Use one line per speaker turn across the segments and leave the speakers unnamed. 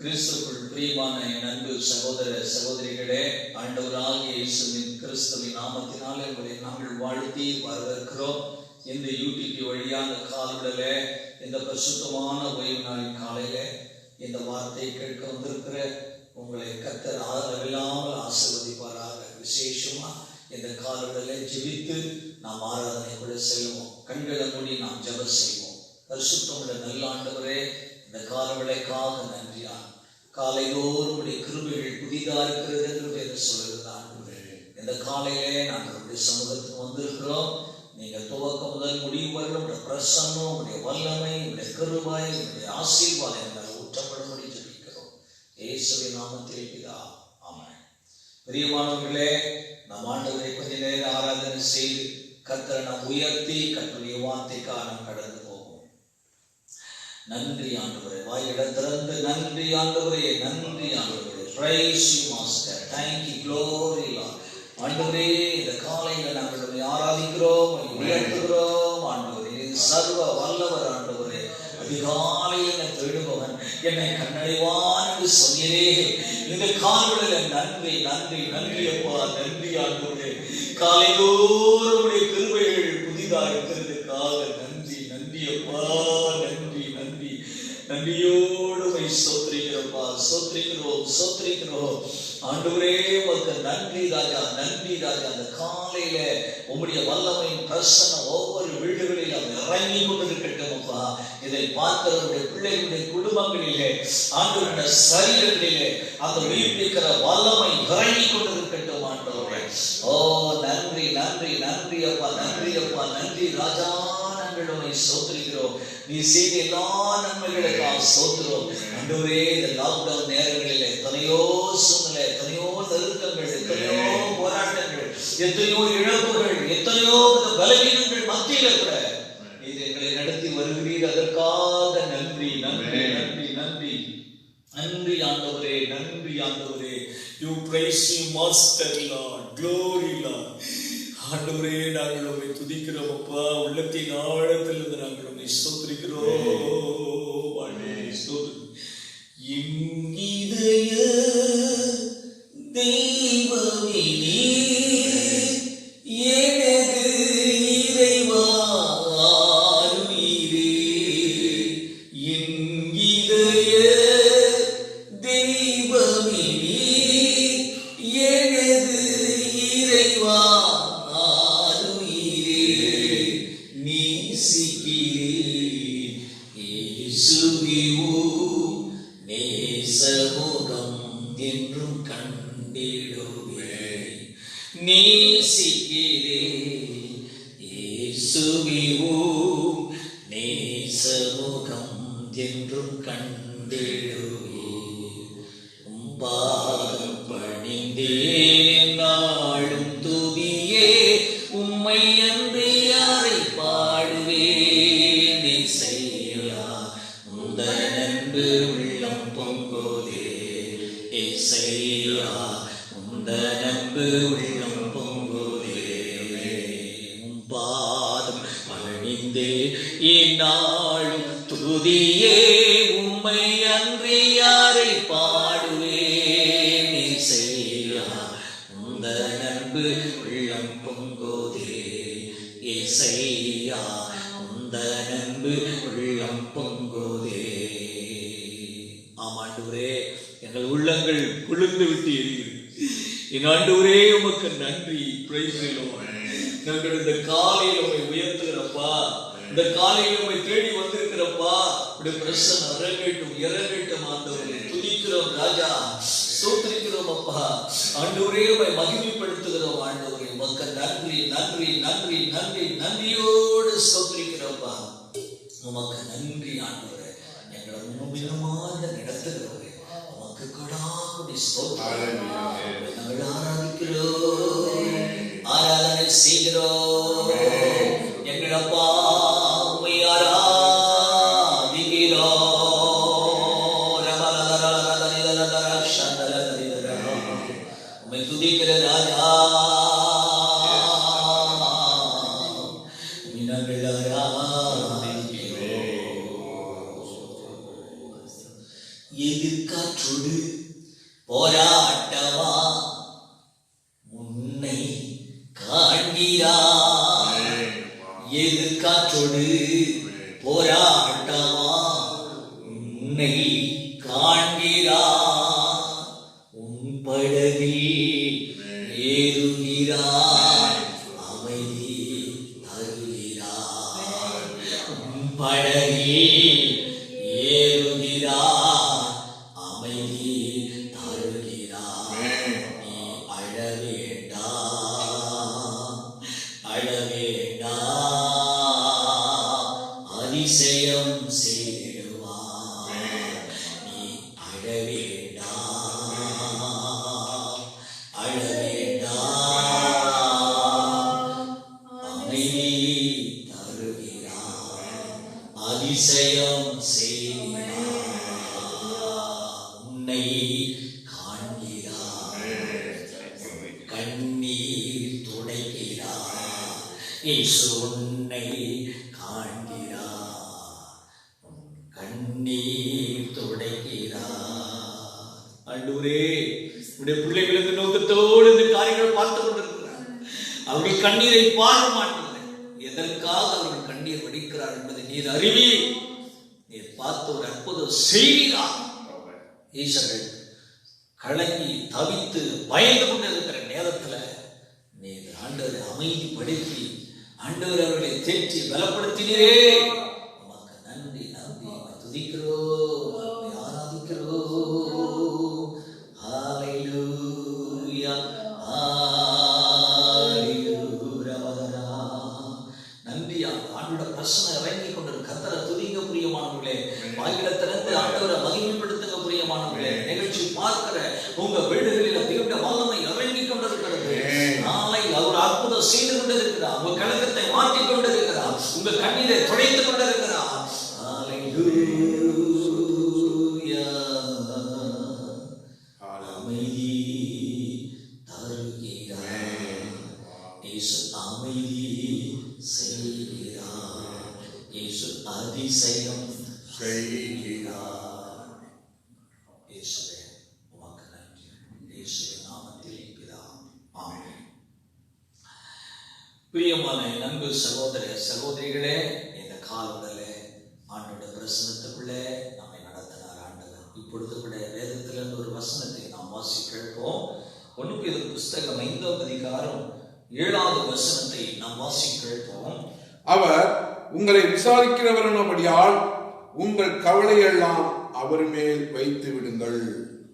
கிறிஸ்துவுக்குள் பிரியமான என் அன்பு சகோதர சகோதரிகளே, ஆண்டவராகிய இயேசுவின் கிறிஸ்துவின் நாமத்தினாலே உங்களை நாங்கள் வாழ்த்தி வரவேற்கிறோம். இந்த யூடியூப் வழியான காலையிலே, இந்த பரிசுத்தமான ஓய்வு நாளின் காலையில இந்த வார்த்தையை கேட்க வந்திருக்கிற உங்களை கர்த்தர் அளவில்லாமல் ஆசீர்வதிப்பாராக. விசேஷமா இந்த காலையிலே ஜெபித்து நாம் ஆராதனைக்குள்ள செல்வோம். கண்களை மூடி நாம் ஜெபம் செய்வோம். பரிசுத்தமுள்ள நல்ல ஆண்டவரே, இந்த காலவேளைக்காக நன்றியா. காலைதோறும் உடைய கிருபைகள் புதிதாக இருக்கிறது என்று பேர் சொல்லுகிறான். இந்த காலையிலே நாங்கள் சமூகத்துக்கு வந்திருக்கிறோம். நீங்கள் துவக்கம் முதல் முடிவு வரலும் உடைய பிரசன்னம், உடைய வல்லமை, உடைய கிருபை, உடைய ஆசீர்வாதம் எங்களை ஊற்றப்படும்படி ஜெபிக்கிறோம். இயேசுவின் நாமத்தில் பிதா, ஆமென். பிரியமானவர்களே, நம் ஆண்டவரை கொஞ்ச நேரம் ஆராதனை செய்து கர்த்தரை நாம் உயர்த்தி கர்த்தருடைய வார்த்தைக்காக நாம் கடந்து போவோம். நன்றி ஆண்டவரே, வாயிட திறந்து நன்றி ஆண்டவரே, நன்றி ஆண்டவரே. Praise you Master. Thank you, glory Lord. ஆண்டவரே, இந்த காலையில நாங்கள் உம்மை ஆராதிக்கிறோம், உயர்த்துகிறோம் ஆண்டவரே. சர்வ வல்லவர் ஆண்டவரே. அதிகாலையில் என்னை தேடுபவன் என்னை கண்ணடைவான் என்று சொன்னீரே. இந்த காலையில நன்றி நன்றி நன்றி அப்பா, நன்றி ஆண்டவரே. காலைதோறும் உடைய கிருபைகள் புதிதாக இருக்கிறதுக்காக நன்றி நன்றி அப்பா, நன்றி நன்றி. நன்றியோடு ஸ்தோத்திரிக்கிறோம்ப்பா, ஸ்தோத்திரிக்கிறோம் ஸ்தோத்திரிக்கிறோம் ஆண்டவரே. உமக்கு நன்றி ராஜா, நன்றி ராஜா. அந்த காலையில உம்முடைய வல்லமையின் பிரசன்னம் ஒவ்வொரு வீடுகளிலும் இறங்கி கொண்டிருக்கட்டும் அப்பா. இதை பார்க்கிறவருடைய பிள்ளைகளுடைய குடும்பங்களிலே, ஆண்டவருடைய சரீரங்களிலே அந்த உயிர்ப்பிக்கிற வல்லமை இறங்கி கொண்டிருக்கட்டும் ஆண்டவரே. ஓ நன்றி நன்றி நன்றி அப்பா, நன்றி அப்பா, நன்றி ராஜா. நாங்கள் ஸ்தோத்திரிக்கிறோம். நீ செய்த எல்லா நன்மைகளுக்காக ஸ்தோத்திரம் ஆண்டவரே. இந்த லாக்டவுன் நேரங்களில் எத்தனையோ சூழ்நிலை, எத்தனையோ நெருக்கங்கள், எத்தனையோ போராட்டங்கள், எத்தனையோ இழப்புகள், எத்தனையோ பலவீனங்கள் மத்தியில கூட நீர் எங்களை நடத்தி வருகிறீர். அதற்காக நன்றி நன்றி நன்றி நன்றி நன்றி ஆண்டவரே, நன்றி ஆண்டவரே. You praise you Master Lord, glory Lord. ஆண்டவரே, நாங்கள் உம்மை துதிக்கிறோம் அப்பா. உள்ளத்தின் ஆழத்திலிருந்து நாங்கள் உம்மை ஸ்தோத்திரிக்கிறோம். இதய தெய்வமே நீர், எனது இறைவா நீரே. என் இதய தெய்வமே நீர், எனது இறைவா எங்கள் உள்ளங்கள் குளிர்ந்து விட்டு எரிகிறது. என் ஆண்டவரே, உமக்கு நன்றி. Praise the Lord. நாங்கள் இந்த காலையில் உம்மை உயர்த்துகிறப்பா, இந்த காலையில் உம்மை தேடி வந்திருக்கிறப்பா. உடைய பிரசன்னம் இறங்கட்டும் இறங்கட்டும் ஆண்டவரே. துதிக்கிறோம் ராஜா, ஸ்தோத்திரிக்கிறோம் அப்பா. ஆண்டவரே, உம்மை மகிமைப்படுத்துகிறோம் ஆண்டவரே. உமக்கு நன்றி நன்றி நன்றி நன்றி நன்றியோடு ஸ்தோத்திரிக்கிறோம்ப்பா. உமக்கு நன்றி ஆண்டவரே. எங்களை முன்னுமாக நடத்துகிறவரே, உமக்கு கொடாகுடி ஸ்தோத்திரம். நாங்கள் ஆராதிக்கிறோம், ஆராதனை செய்கிறோம். எங்கள் அப்பா, உம்மை ஆராதிக்கிறோம். உம்மை துதிக்கிற ராஜா, நாங்கள் ஆராதிக்கிறோம். எதிர்காற்றோடு போராட்டமா உன்னை காண்கிறார். எதிர்காற்றோடு போராட்டமா உன்னை காண்கிறார். உன் படகில் ஏறுகிறார், அமைதி தருகிறார். உன் படகில் ஏறுகிறார், அமைதி தருகிறார். நீ அழ வேண்டாம், அழ வேண்டாம், அதிசயம் செய்திடுவார். நீ அழ வேண்டாம், அழ வேண்டாம், அமைதி தருகிறார், அதிசயம் செய்கிறார். உன்னை காண்கிறார், கண்ணீர் துடைக்கிறார். இயேசு உன்னை காண்கிறார், கண்ணீர் துடைக்கிறார். ஆண்டவரே, உடைய பிள்ளைகள் இந்த நோக்கத்தோடு இந்த காரியங்களை பார்த்து கொண்டிருக்கிறார். அவர்கள் கண்ணீரை பார்க்க மாட்டார்கள். எதற்காக அவர்கள் கண்ணீர் வடிக்கிறார் என்பதை நீர் அறிவி. நீர் பார்த்து ஒரு அற்புதம் செய்கிறார். ஈசர்கள் கலங்கி தவித்து பயந்து கொண்டிருக்கிற நேரத்தில் நீர் ஆண்டவரை அமைதிப்படுத்தி ஆண்டவர் அவர்களை தேற்றி பலப்படுத்தினீரே. உமக்கு நன்றி, நன்றி. துதிக்கிறோம், ஆராதிக்கிறோம். ஹல்லேலூயா, ஹல்லேலூயா. நன்றியா ஆண்டவருடைய பிரசன்னம் இறங்கி கொண்டிருக்க கர்த்தரை துதிக்க பிரியமானவர்களே. வாயில திறந்து ஆண்டவரை மகிமைப்படுத்துங்க பிரியமானவர்களே. நிகழ்ச்சி பார்க்கிற உங்க வீடுகளில் தேவனுடைய வல்லமை இறங்கி கொண்டிருக்கிறது. நாளை அவர் அற்புதம் செய்து கொண்டிருக்கிறார். உங்க கலக்கத்தை மாற்றிக் கொண்டிருக்கிறார். உங்க கண்ணீரை துடைத்துக் கொண்டிருக்கிறார். ஹல்லேலூயா. அமைதி தருகிறார், இயேசு அமைதி செய்கிறார், இயேசு அதிசயம் செய்கிறார். இயேசுவே உமக்கு நன்றி. இயேசுவின் நாமத்தில் பிதாவே, ஆமென். பிரியமான நண்பு சகோதர சகோதரிகளே, இந்த காலவெளியிலே ஆண்டவருடைய பிரசன்னத்துக்குள்ளே நம்மை நடத்தினார் ஆண்டவர். இப்பொழுது கூட வேதத்திலிருந்து ஒரு வசனத்தை நாம் வாசி கேட்போம். 1 பேதுரு புஸ்தகம் 5ஆம் அதிகாரம் 7வது வசனத்தை நாம் வாசி கேட்போம்.
அவர் உங்களை விசாரிக்கிறவரானபடியால் உங்கள் கவலையெல்லாம் அவர் மேல் வைத்து விடுங்கள்.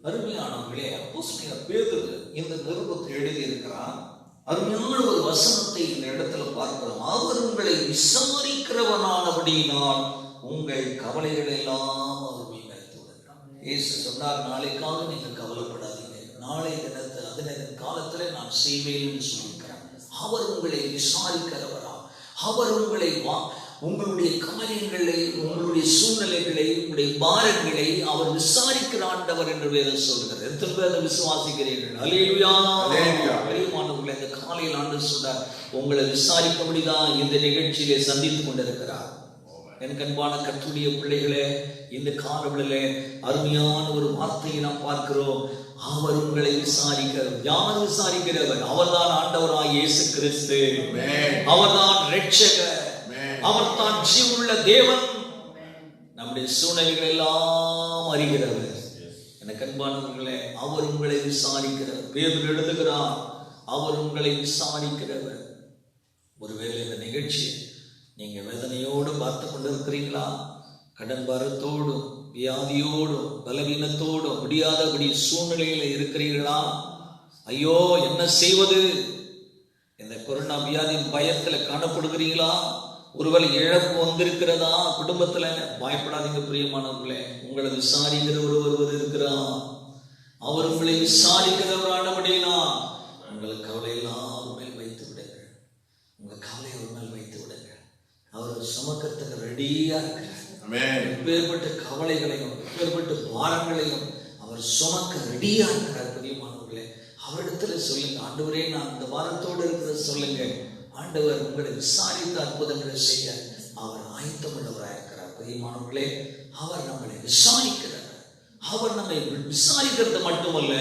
அருமையானவர்களே, அப்போஸ்தலனாகிய பேதுரு இந்த நிருபத்தை எழுதியிருக்கிறார். அருமையான ஒரு வசனத்தை இந்த இடத்துல பார்க்கிறோம். அவர் உங்களை விசாரிக்கிறவனானபடியினால் உங்கள் கவலைகள் எல்லாம் அவர் மேல் வைத்து விடுகிறார். இயேசு சொன்னார், நாளைக்காக நீங்கள் கவலைப்படாதீங்க, நாளை தினத்தை அதன் காலத்துல நான் செய்வேன் என்று சொல்லியிருக்கிறார். அவர் உங்களை விசாரிக்கிறவரா? அவர் உங்களை உங்களுடைய காரியங்களை, உங்களுடைய சூழ்நிலைகளை, உங்களுடைய பாரங்களை அவர் விசாரிக்கிற ஆண்டவர் என்று வேதம் சொல்கிறது. எத்தனை பேர் விசுவாசிக்கிறீர்கள்? அல்லேலூயா. பெரியமானவர்களை, இந்த காலையில் ஆண்டவர் சொல்றார், உங்களை விசாரிக்கும்படிதான் இந்த நிகழ்ச்சியிலே சந்தித்துக் கொண்டிருக்கிறார். எனக்கு அன்பான கர்த்தருடைய பிள்ளைகளே, இந்த காலவெளியிலே அருமையான ஒரு வார்த்தையை நாம் பார்க்கிறோம். அவர் உங்களை விசாரிக்கிறவர். யார் விசாரிக்கிறவர்? அவர்தான் ஆண்டவராகிய இயேசு கிறிஸ்து. அவர்தான் இரட்சகர். அவர்தான் ஜீவனுள்ள தேவன். நம்முடைய சூழ்நிலைகள் எல்லாம் அறிகிறவர். எனக்கு அன்பானவர்களே, அவர் உங்களை விசாரிக்கிறவர். பேதுரு எழுதுகிறார், அவர் உங்களை விசாரிக்கிறவர். ஒருவேளை இந்த நிகழ்ச்சி நீங்க வேதனையோடு பார்த்து கொண்டிருக்கிறீங்களா? கடன் பாரத்தோடும், வியாதியோடும், பலவீனத்தோடும், முடியாதபடி சூழ்நிலையில இருக்கிறீர்களா? ஐயோ, என்ன செய்வது? இந்த கொரோனா வியாதியின் பயத்துல காணப்படுகிறீங்களா? ஒருவேளை இழப்பு வந்திருக்கிறதா குடும்பத்துல? பயப்படாதீங்க பிரியமானவர்களே, உங்களை விசாரிக்கிற ஒருவர் இருக்கிறார். அவர் உங்களை விசாரிக்கிறவரானபடினா உங்களுக்கு கவலையெல்லாம் அவர் மேல் வைத்து விடுங்கள். உங்க கவலை அவர் மேல் வைத்து விடுங்கள். அவர் சுமக்கிறதுக்கு ரெடியா இருக்கிறார். எப்பேற்பட்ட கவலைகளையும் எப்பேற்பட்ட பாரங்களையும் அவர் சுமக்க ரெடியா இருக்கிறார். பிரியமானவர்களே, அவரிடத்துல சொல்லுங்க, ஆண்டவரே நான் இந்த பாரத்தோடு இருக்கிறத சொல்லுங்க. ஆண்டவர் உங்களை விசாரித்த அற்புதங்களை செய்ய அவர் ஆயத்தமுள்ளவராக இருக்கிறார். பிரியமானவர்களே, அவர் நம்மளை விசாரிக்கிறார். அவர் நம்மை விசாரிக்கிறது மட்டுமல்ல,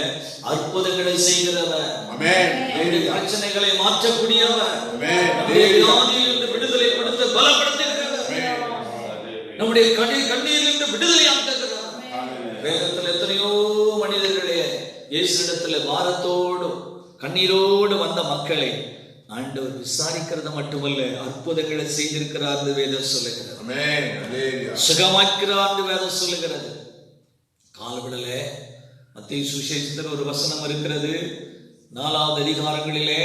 அற்புதங்களை செய்கிறவர். நம்முடைய பிரச்சனைகளை மாற்றக்கூடியவர். நம்முடைய வியாதியிலிருந்து விடுதலை கொடுத்து பலப்படுத்துகிறவர். நம்முடைய கண்ணீரிலிருந்து விடுதலை ஆக்குகிறவர். வேதத்தில் எத்தனையோ மனிதர்களே இயேசுவிடத்துல பாரத்தோடும் கண்ணீரோடு வந்த மக்களை ஆண்டவர் விசாரிக்கிறது மட்டுமல்ல, அற்புதங்களை செய்திருக்கிறார் என்று வேதம் சொல்லுகிறது. சுகமாக்கிறார் என்று வேதம் சொல்லுகிறது. காலவிடல மத்தேயு சுவிசேஷத்தில் ஒரு வசனம் இருக்கிறது. 4வது அதிகாரங்களிலே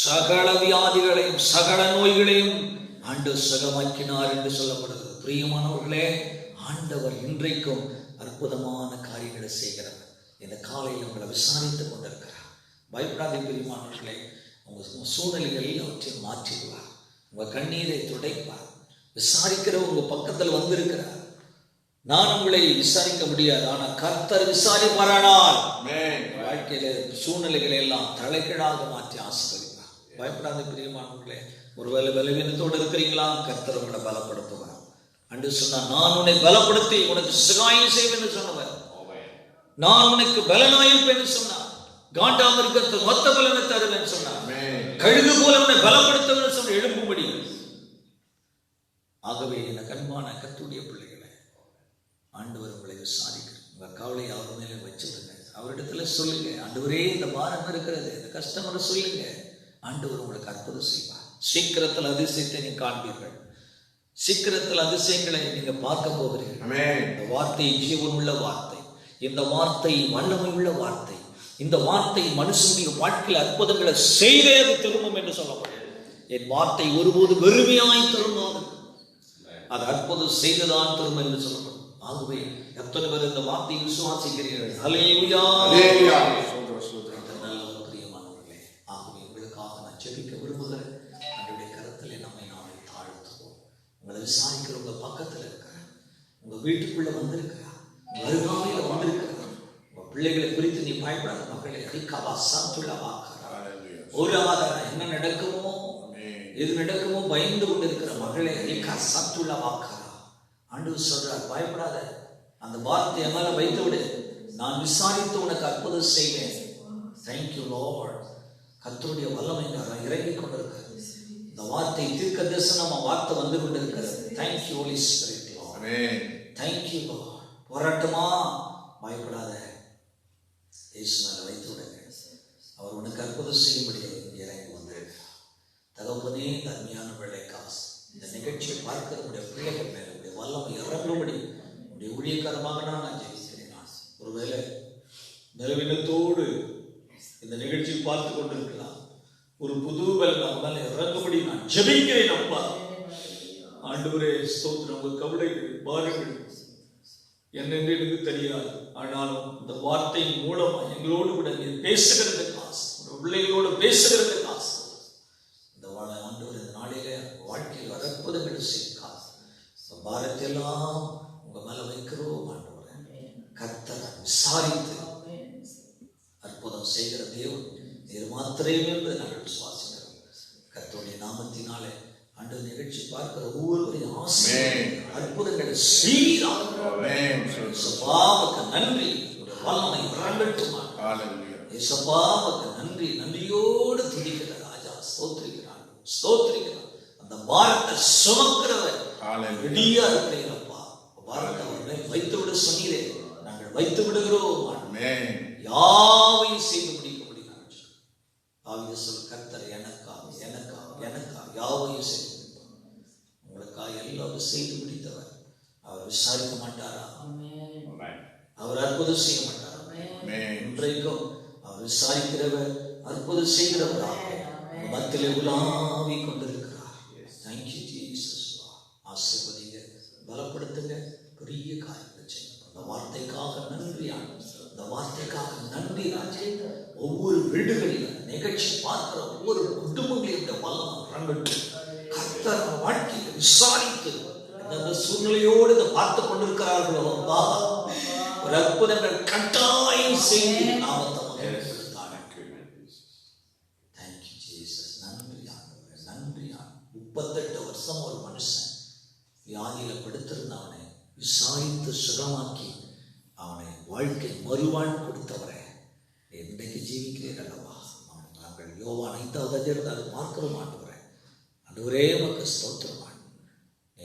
சகல வியாதிகளையும் சகல நோய்களையும் ஆண்டவர் சுகமாக்கினார் என்று சொல்லப்படுகிறது. பிரியமானவர்களே, ஆண்டவர் இன்றைக்கும் அற்புதமான காரியங்களை செய்கிறார். இந்த காலையில் உங்களை விசாரித்துக் கொண்டிருக்கிறார். பயப்படாத பிரியமானவர்களே, உங்க சூழ்நிலைகள் எல்லாவற்றையும் மாற்றிடுவார். உங்க கண்ணீரை துடைப்பார். விசாரிக்கிற உங்க பக்கத்தில் வந்திருக்கிறார். நான் உங்களை விசாரிக்க முடியாது, ஆனா கர்த்தர் விசாரிப்பாரானால் வாழ்க்கையில சூழ்நிலைகளை எல்லாம் தலைகீழாக மாற்றி ஆசீர்வதிப்பார். பயப்படாத பிரியமானவர்களே, ஒருவேளை பலவீனத்தோடு இருக்கிறீங்களா, கர்த்தர் உங்களை பலப்படுத்துவார். அன்று சொன்னார், நான் உன்னை பலப்படுத்தி உனக்கு சகாயம் செய்வேன் சொன்னவர். நான் உனக்கு பலனாயிருப்பேன் சொன்னார். காண்டாம இருக்கிறது மொத்த பலனை தருவேன் சொன்னார். கழுகு போல உன்னை பலப்படுத்துவேன் சொன்ன எழுப்பும்படி. ஆகவே இந்த கண்பான கர்த்தருடைய பிள்ளைகளை, ஆண்டவர் உங்களை விசாரிக்கிறார். உங்க கவலை அவர் மேலே வச்சுடுங்க. அவரிடத்துல சொல்லுங்க, ஆண்டவரே இந்த பாரம் இருக்கிறது, இந்த கஷ்டம் சொல்லுங்க. ஆண்டவர் உங்களுக்கு அற்புதம் செய்வார். சீக்கிரத்தில் அதிசயத்தை நீங்க காண்பீர்கள். சீக்கிரத்தில் அதிசயங்களை நீங்க பார்க்க போகிறீர்கள். இந்த வார்த்தை ஜீவன் உள்ள வார்த்தை. இந்த வார்த்தை வல்லமை உள்ள வார்த்தை. இந்த வார்த்தை மனுஷனுடைய வாழ்க்கையில் அற்புதங்களை செய்தே அது திரும்பும் என்று சொல்லப்படும். என் வார்த்தை ஒருபோது வெறுமையாய் திரும்பாது, அது அற்புதம் செய்துதான் திரும்ப என்று சொல்லப்படும். ஆகவே எத்தனை பேர் இந்த வார்த்தையை விசுவாசிக்கிறீர்கள்? ஹல்லேலூயா, ஹல்லேலூயா. பிரியமானவர்களே, ஆகவே உங்களுக்காக நான் ஜெபிக்க விரும்புகிறேன். என்னுடைய கரத்திலே நம்மை நாமே தாழ்த்துவோம். உங்களை விசாரிக்கிற உங்க பக்கத்தில் இருக்கிறேன், உங்க வீட்டுக்குள்ள வந்திருக்கிறார், உங்க அருகாமையில் வந்திருக்கிறார். உங்க பிள்ளைகளை குறித்து நீ பயப்படாத மக்களை ஒரு ஆதாரம் என்ன நடக்குமோ எது நடக்குமோ பயந்து கொண்டு இருக்கிற மகளே சத்துள்ள வாக்காரா. ஆண்டவர் சொல்றார், பயப்படாத, அந்த வார்த்தை என் மேல வைத்து விடு, நான் விசாரித்து உனக்கு அற்புதம் செய்வேன். Thank you Lord. கர்த்தருடைய வல்லமை இறங்கி கொண்டிருக்கிறது. இந்த வார்த்தை தீர்க்க தரிசனமா வார்த்தை வந்து கொண்டிருக்கிறது. Thank you holy spirit lord. Thank you lord. போராட்டமா, பயப்படாத, இயேசு மேல வைத்து விடுங்க. அவர் உனக்கு அற்புதம் செய்யும்படி இறங்கி வந்திருக்கிறார். தகப்பனே, தன்மையான வேலைக்காசு இந்த நிகழ்ச்சியை பார்க்கிற உடைய பிள்ளைகள் மேல உடைய வல்லமை இறங்கும்படி உடைய ஊழியக்காரமாக நான் ஜெபிக்கிறேன். ஒருவேளை பலவீனத்தோடு இந்த நிகழ்ச்சியை பார்த்து கொண்டிருக்கலாம். ஒரு புது பலன் மேல இறங்கும்படி நான் ஜெபிக்கிறேன். அப்பா ஆண்டவரே, ஸ்தோத்திரம். உங்கள் கவலைகள் பாருங்கள் என்னென்று எனக்கு தெரியாது, ஆனாலும் இந்த வார்த்தையின் மூலமா எங்களோடு கூட நீர் பேசுகிறது காசு, பிள்ளைகளோடு பேசுகிறது காசு. இந்த ஆண்டவர் இந்த நாளிலே வாழ்க்கையில் அற்புதங்கள் செய்யும் காசு. இந்த பாரத்தை எல்லாம் உங்க மேல வைக்கிறோம் ஆண்டவரே. கர்த்தரை விசாரித்து அற்புதம் செய்கிற தேவன் நீர் மாத்திரமே என்பதை நாங்கள் விசுவாசிக்கிறோம். கர்த்தருடைய நாமத்தினாலே ஆண்டு நிகழ்ச்சி பார்க்கிற ஒவ்வொருவரையும் ஆசை அற்புதங்களை செய்கிறார். நன்றி. வல்லமை இறங்கட்டும். இயேசுவுக்கு நன்றி. நன்றியோடு துதிக்கிற ராஜா ஸ்தோத்திரிக்கிறார், ஸ்தோத்திரிக்கிறார். அந்த வார்த்தை சுமக்கிறவர் ரெடியா இருக்கிறீங்களப்பா. வார்த்தை அவர்களை வைத்து விட சொன்னீரே, நாங்கள் வைத்து விடுகிறோம். யாவையும் செய்து முடிக்க முடியும். ஆவிய சொல் கர்த்தர் எனக்காக எனக்காக எனக்காக யாவையும் செய்து முடிப்பார். உங்களுக்காக எல்லாரும் செய்து முடித்தவர். அவர் விசாரிக்க மாட்டாரா? அவர் அற்புதம் செய்ய மாட்டாரா? இன்றைக்கும் அவர் விசாரிக்கிறவர், அற்புதம் செய்கிறவராக மத்தியிலே உலாவி கொண்டிருக்கிறார். Thank you Jesus. ஆசீர்வதிங்க, பலப்படுத்துங்க, பெரிய காரியங்களை செய்யுங்க. அந்த வார்த்தைக்காக நன்றி ஆண்டவரே. இந்த வார்த்தைக்காக நன்றி ராஜே. ஒவ்வொரு வீடுகளிலும் நிகழ்ச்சி பார்க்கிற ஒவ்வொரு குடும்பங்களையும் வல்லமை இறங்கட்டும். கர்த்தர் வாழ்க்கையை விசாரித்து அந்த சூழ்நிலையோடு இதை பார்த்து கொண்டிருக்கிறார்களோ ஒரு அற்புதங்கள் கட்டாயம் செய்து நாமத்தை தேங்க்யூ ஜீசஸ். நன்றி ஆண்டவரே, நன்றி ஆண்டவரே. 38 வருஷம் ஒரு மனுஷன் வியாதியில படுத்திருந்தவனை விசாரித்து சுகமாக்கி அவனை வாழ்க்கை மறுவாழ்வு கொடுத்தவரே, இன்றைக்கு ஜீவிக்கிறீர் அல்லவா? நாங்கள் யோவான் 5வது அதிகாரத்தை பார்க்கிறோம் ஆண்டவரே. ஆண்டவரே உமக்கு ஸ்தோத்திரம்.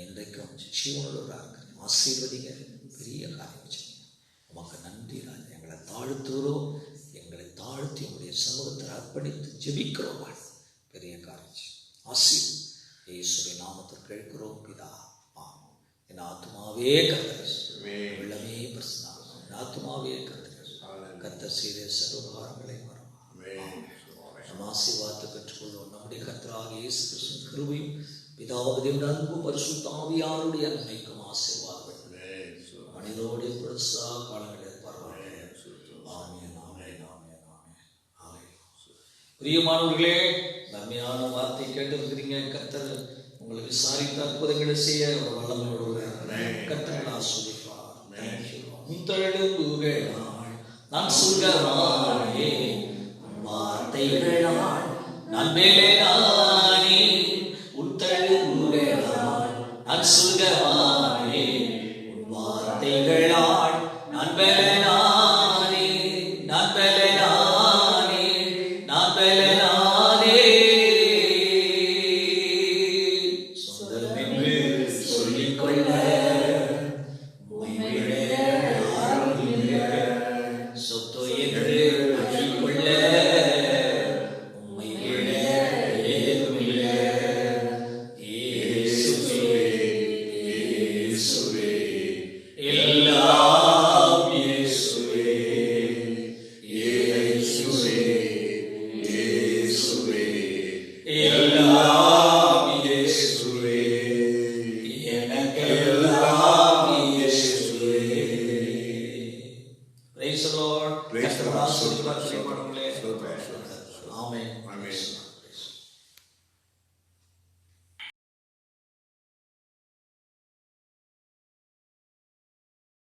இன்றைக்கும் ஜீவனுள்ளவராக இருக்கிறேன். ஆசீர்வதிங்க. பெரிய காரியம் செய்யுங்க. உமக்கு நன்றி ராஜா. எங்களை தாழ்த்துகிறோம். எங்களை தாழ்த்தி உங்களுடைய சமூகத்தில் அர்ப்பணித்து ஜெபிக்கிறோம். பெரிய காரியம் ஆசீர்வதி. இயேசுவின் நாமத்தில் கேட்கிறோம் பிதா. ஆமென். என் ஆத்துமாவே கர்த்தர் உள்ளமே பிரசன்னாகும். என் ஆத்துமாவே கர்த்தர் செய்த சர்வகாரங்களை நம் ஆசீர்வாதத்தை பெற்றுக்கொள்வோம். நம்முடைய கர்த்தராகிய இயேசு கிறிஸ்துவின் கிருபையும் பிதாவுடைய அன்பு பரிசுத்த ஆவியாருடைய அன்னைக்கும் ஆசீர்வாதம் மனிதோடைய புரசா காலங்களில் பரவாயில்லை. ஆமென், ஆமென், ஆமென், ஆமென். பிரியமானவர்களே, நன்மையான வார்த்தை கேட்டிருக்கிறீங்க. கர்த்தர் உங்களை விசாரித்த அற்புதங்களை செய்ய ஒரு வல்லமையோடு கர்த்தர் ஆசீர்வதிப்பார். நான் சுகமானே வார்த்தைகளால் நான் மேலானே, உத்தழுகுகளால் நான் சுகமானே, வார்த்தைகளால் நான் பலனானே, நான் பலனானே, நான் பலனானே. சொந்தமென்று சொல்லிக்கொள்ள சொத்து என்று அழிக்கொள்ள உம்மை விட ஏதுமில்லை. இயேசுவே, இயேசுவே, எல்லாம் இயேசுவே, இயேசுவே, இயேசுவே, எல்லாம் இயேசுவே, எனக்கெல்லாம் இயேசுவே. Praise the Lord.
Praise the Lord.
Amen.